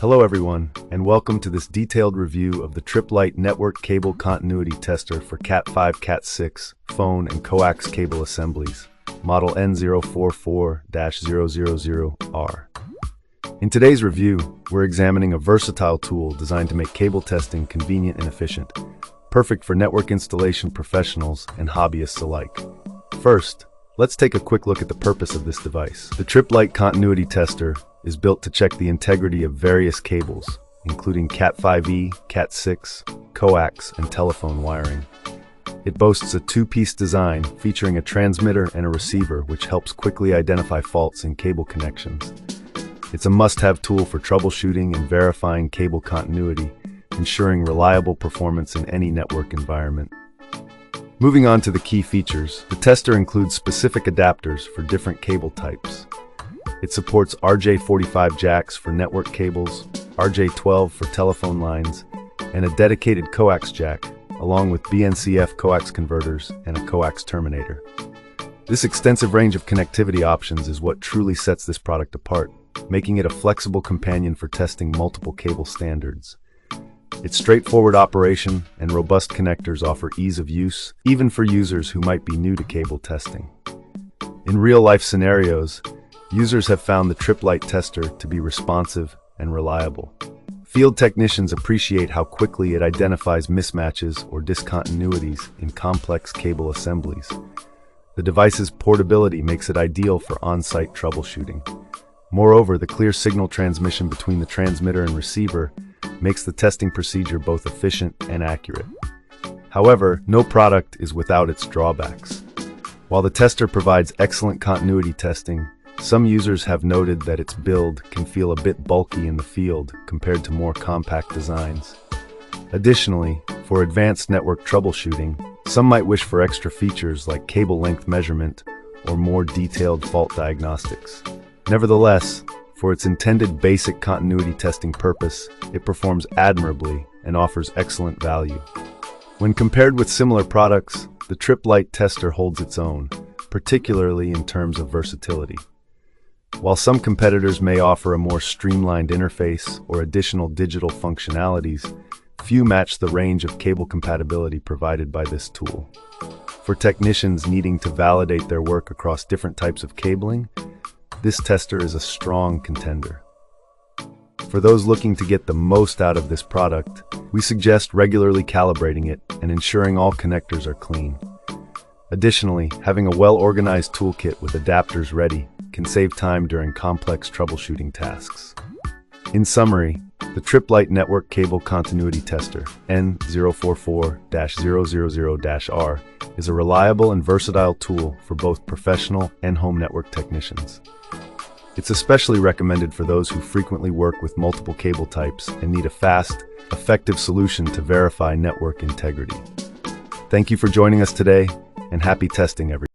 Hello everyone, and welcome to this detailed review of the Tripp Lite network cable continuity tester for Cat5, Cat6, phone and coax cable assemblies, model N044-000R. In today's review, we're examining a versatile tool designed to make cable testing convenient and efficient, perfect for network installation professionals and hobbyists alike. First, let's take a quick look at the purpose of this device. The Tripp Lite continuity tester is built to check the integrity of various cables, including Cat5e, Cat6, coax, and telephone wiring. It boasts a two-piece design featuring a transmitter and a receiver, which helps quickly identify faults in cable connections. It's a must-have tool for troubleshooting and verifying cable continuity, ensuring reliable performance in any network environment. Moving on to the key features, the tester includes specific adapters for different cable types. It supports RJ45 jacks for network cables, RJ12 for telephone lines, and a dedicated coax jack, along with BNCF coax converters and a coax terminator. This extensive range of connectivity options is what truly sets this product apart, making it a flexible companion for testing multiple cable standards. Its straightforward operation and robust connectors offer ease of use, even for users who might be new to cable testing. In real-life scenarios, users have found the Tripp Lite tester to be responsive and reliable. Field technicians appreciate how quickly it identifies mismatches or discontinuities in complex cable assemblies. The device's portability makes it ideal for on-site troubleshooting. Moreover, the clear signal transmission between the transmitter and receiver makes the testing procedure both efficient and accurate. However, no product is without its drawbacks. While the tester provides excellent continuity testing, some users have noted that its build can feel a bit bulky in the field compared to more compact designs. Additionally, for advanced network troubleshooting, some might wish for extra features like cable length measurement or more detailed fault diagnostics. Nevertheless, for its intended basic continuity testing purpose, it performs admirably and offers excellent value. When compared with similar products, the Tripp Lite tester holds its own, particularly in terms of versatility. While some competitors may offer a more streamlined interface or additional digital functionalities, few match the range of cable compatibility provided by this tool. For technicians needing to validate their work across different types of cabling, this tester is a strong contender. For those looking to get the most out of this product, we suggest regularly calibrating it and ensuring all connectors are clean. Additionally, having a well-organized toolkit with adapters ready can save time during complex troubleshooting tasks. In summary, the Tripp Lite network cable continuity tester, N044-000-R, is a reliable and versatile tool for both professional and home network technicians. It's especially recommended for those who frequently work with multiple cable types and need a fast, effective solution to verify network integrity. Thank you for joining us today, and happy testing, everyone.